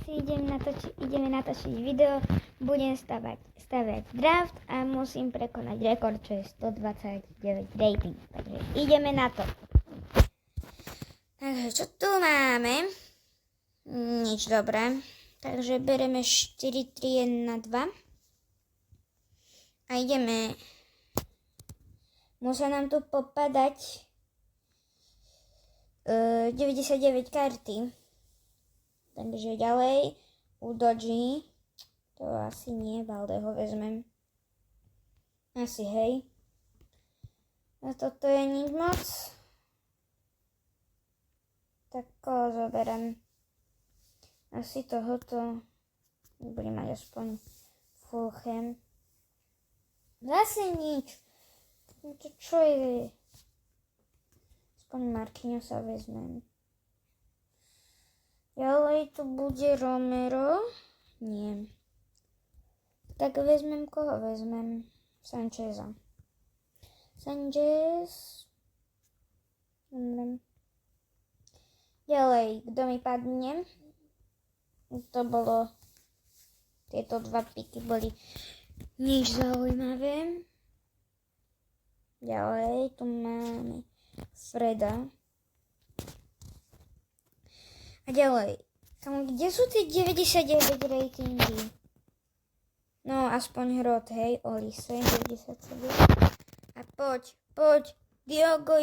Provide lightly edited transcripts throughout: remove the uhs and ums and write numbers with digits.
chlapci, ideme natočiť video, budem stavať draft a musím prekonať rekord, čo je 129 rating, takže ideme na to. Takže čo tu máme? Nič dobré, takže bereme 4, 3, 1, 2 a ideme. Musia nám tu popadať 99 karty. Takže ďalej u Dodgy. To asi nie, Valdeho vezmem. Asi hej. A toto je nič moc. Tak koho zoberiem? Asi tohoto. Budem mať aspoň Fulham. Zase nič. To čo je? Aspoň Marquinhosa vezmem. Ďalej tu bude Romero. Nie. Tak vezmem, koho vezmem? Sancheza. Sanchez. Ďalej, kto mi padne? To bolo... Tieto dva piky boli nič zaujímavé. Ďalej, tu máme Freda. A ďalej, tam kde sú tie 99 ratingy? No, aspoň hrot, hej, Olise, 97. A poď, Diogo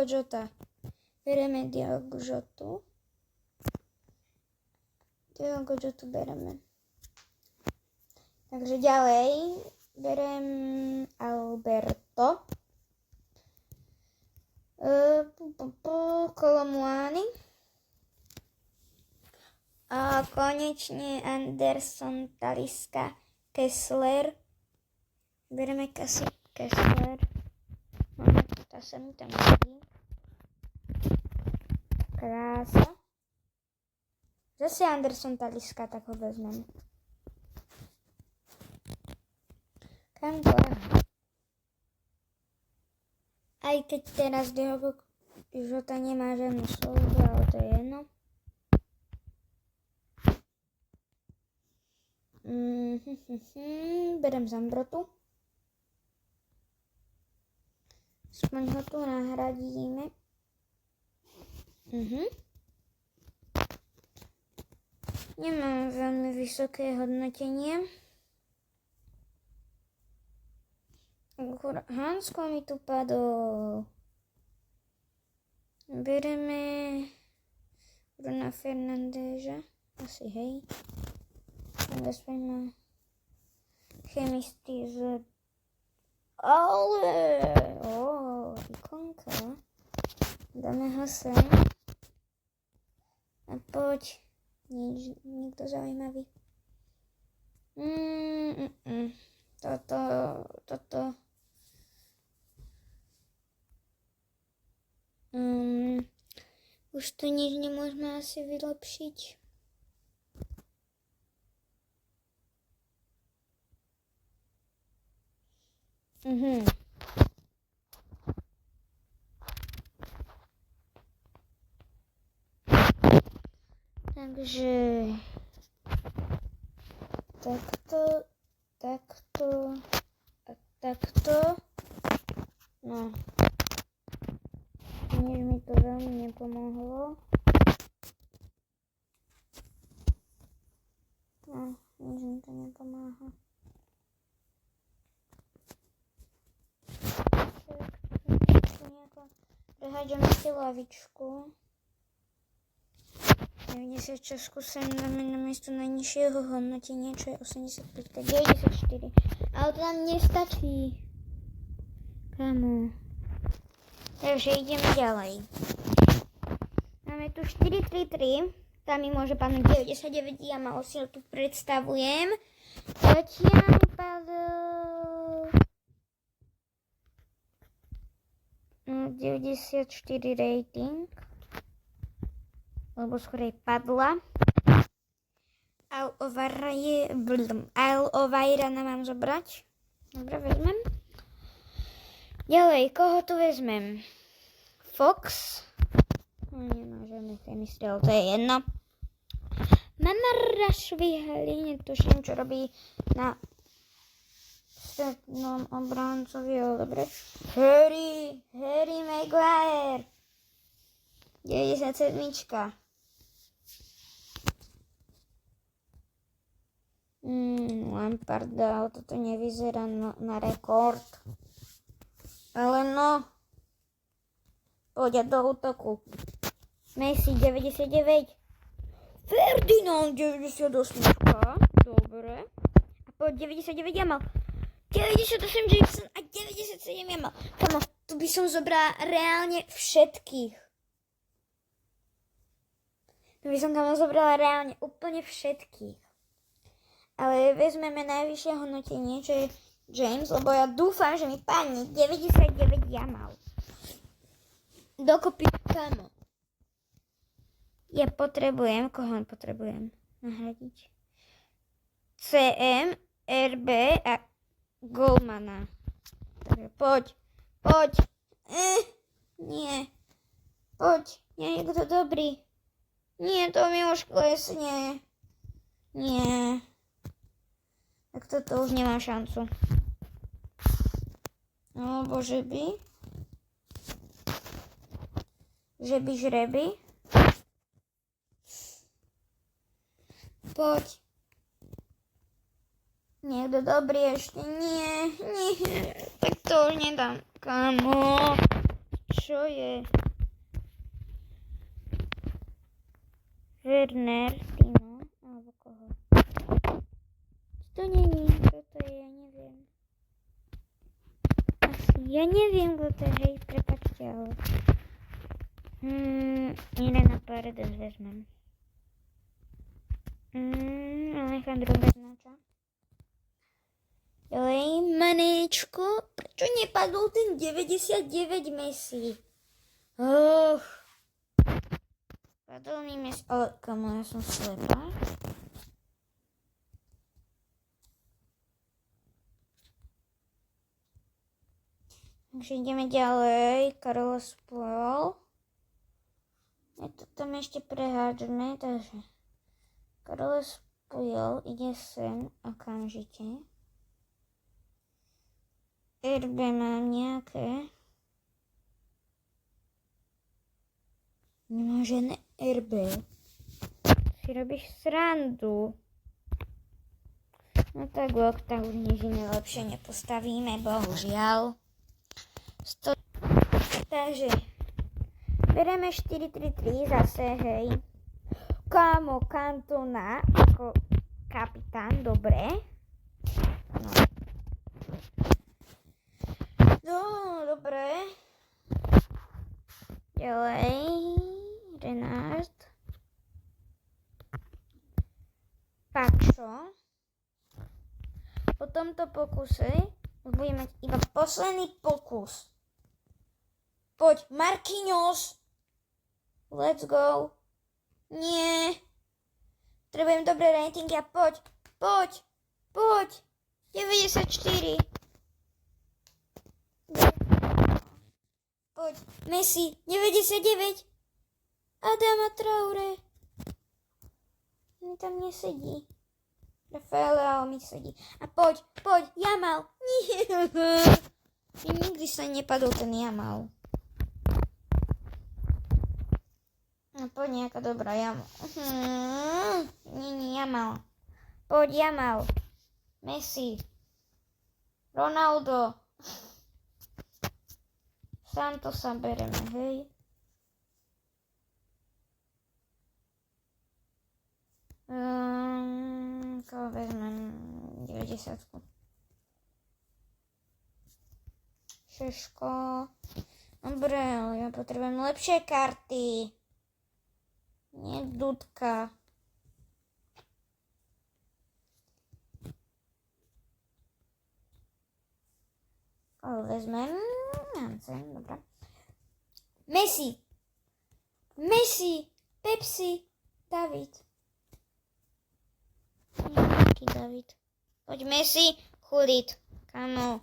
Jota. Bereme Diogo Jotu. Diogo Jotu bereme. Takže ďalej, berem Alberto. Kolomuani. A konečne Anderson, Talisca, Kessler. Bereme Kessler. Tá sa mi tam hodí. Krása. Zase Anderson, Talisca, tak ho vezmem. Kam to? Aj keď teraz Diogo Jota nemá žiadnu službu, ale to je jedno. Berem Zambrotu. Aspoň ho tu nahradíme. Nemám veľmi vysoké hodnotenie. Hansko mi tu padol. Bereme Bruna Fernandéza. Asi hej. Aspoň má chemistry z... Ale! Ikonka. Dáme ho sem. A poď. Nikto zaujímavý. Toto. Už tu nič nemôžeme asi vylepšiť. Takže takto. No. Nič mi to veľmi nepomohlo. No, nič mi to nepomáha. Prehádžame si lavičku. 96 skúsim dáme na miesto najnižšieho hodnotenia, čo je 85, tak 94. Ale to nám nestačí. Kamo. Takže ideme ďalej. Máme tu 4-3-3. Tam mi môže padnúť 99, ja ma osiel tu predstavujem. Zatiaľ mi padol 94 rating. Lebo skorej padla. Alvairana mám zobrať. Dobre, vezmem. Ďalej, koho tu vezmem? Fox. Nemá žiadne Nechcem mi strel, to je jedno. Mama Rašvihali, netuším, čo robí na strednom obrancovi, ale dobre. Harry Maguire. 97. Lamparda, toto nevyzerá na rekord. Ale no. Poďa do útoku. Messi 99. Ferdinand 98. Dobre. A po 99 ja mal 98 Jackson a 97 ja mal. Kamo, tu by som zobrala reálne všetkých. Tu by som tam zobrala reálne úplne všetkých. Ale vezmeme najvyššie hodnotenie, čo je James, lebo ja dúfam, že mi padne 99 ja mal. Dokopy, kamo. Ja potrebujem, koho potrebujem nahradiť? CM, RB a Golmana. Takže poď. Nie. Poď, niekto dobrý. Nie, to mi už klesne. Nie. Tak toto už nemám šancu. No, bože by. Žreby. Poď. Niekto dobrý ešte. Nie. Tak to už nedám. Kamo. Čo je? Werner, Timo, alebo koho? To není. Toto je, ja neviem. Ja neviem, kto to je. Hej, prepáčte, ale... Irena Paredes vezmem. Alejandro Garnača. Ďalej, Manečko. Prečo nepadol ten 99 Messi? Padol mi Messi. Ale kamo, ja som slepá. Takže ideme ďalej. Carlos Puyol. Ja to tam ešte prehádžeme, takže Carlos Puyol ide sem okamžite. RB mám nejaké. Nemám žiadne RB. Si robíš srandu. No tak tak už nič iné lepšie nepostavíme, bohužiaľ. Takže bereme 4-3-3 zase, hej. Kámo, Cantona ako kapitán, dobre. No, dobre. Ďalej, Renard. Pačo. Po tomto pokuse už budeme mať iba posledný pokus. Poď, Marquinhos. Let's go. Nie. Trebujem dobré ratingy a poď. 94. Poď, Messi, 99. Adama Traoré. Mi tam nesedí. Rafael Leao mi sedí. A poď, Jamal. Nie. Nikdy sa nepadol ten Jamal. No poď nejaká dobrá Jamal. Nie, Jamal. Poď Jamal. Messi. Ronaldo. Santosa bereme, hej. Koho vezmem? 90. Šeško. Dobre, ale ja potrebujem lepšie karty. Nie Dudka. Koho vezmem? Hansen, dobra. Messi. Pepsi. David. Jaký David? Poď Messi, chulit. Kamo.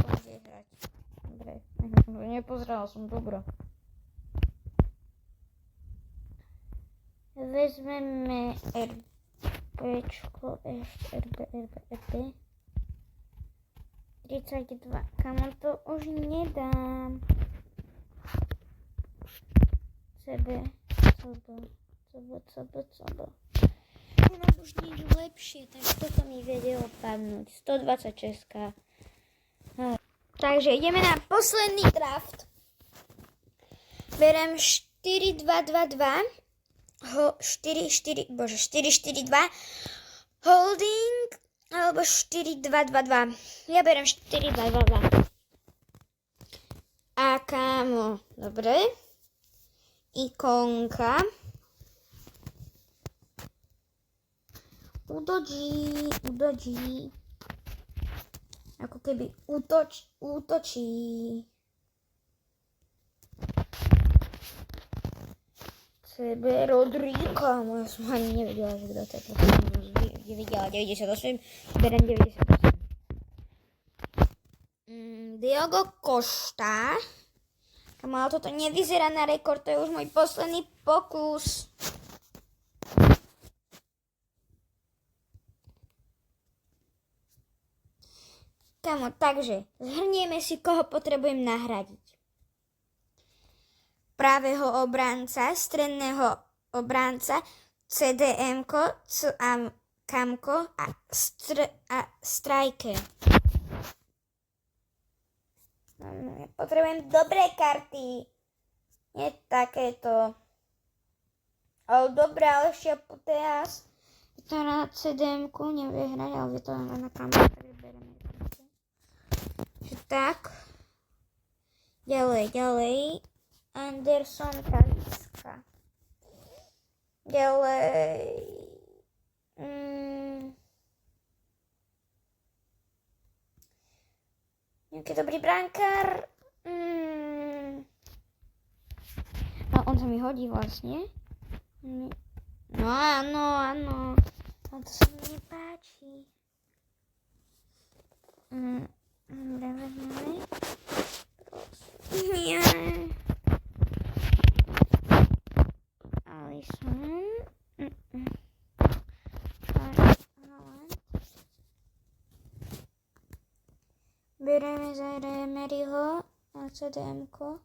Poďte hrať. Dobre. Nepozerala som, dobro. Vezmeme RBčko, RB. 32. Kamo to už nedám. CB. Nemám už nič lepšie, takže toto mi vedelo padnúť. 126. Takže ideme na posledný draft. Berem 4-2-2-2. 4-4-2. Holding alebo 4-2-2-2. Ja berem 4-2-2-2. A kámo, dobre. Ikonka. Udoji. Ako keby útočí. CB Rodríka. Moja som ani nevedela, že kto to je. Nevedela 98. Berem 98. Diogo Costa. Ale toto nevyzerá na rekord, to je už môj posledný pokus. Kamo, takže zhrnieme si, koho potrebujem nahradiť. Pravého obranca, stredného obranca, CDM-ko, kamko a striker. Ja potrebujem dobré karty. Nie takéto. Ale dobré, ale ešte teraz. Je to na CDM-ku, nevie hrať, ale je to na kamko, takže bereme. Tak. Ďalej. Anderson Talisca. Ďalej. Nejaký dobrý brankár. A on sa mi hodí vlastne. No áno. A to sa mi nepáči. Vezmeme. Nie. Alisson. Bereme za Emeryho a CDM-ko.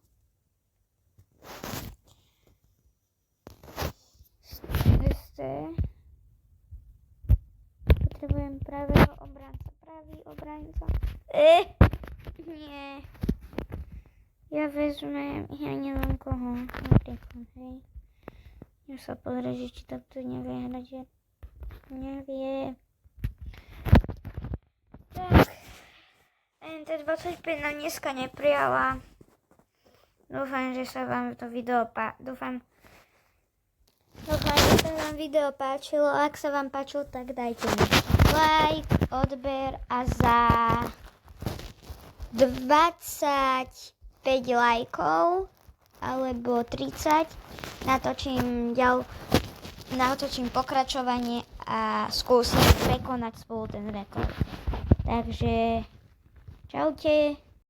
Potrebujem pravý obranca. Nie. Ja vezmem, ja neviem koho, napríklad, hej. Ja sa pozrieť, že či takto nevie hrať, že nevie. Tak, NT25 nám dneska neprijala. Dúfam, že sa vám to video páčilo. Ak sa vám páčilo, tak dajte mi like, odber a za 25 lajkov alebo 30 natočím pokračovanie a skúsim prekonať spolu ten rekord. Takže čaute.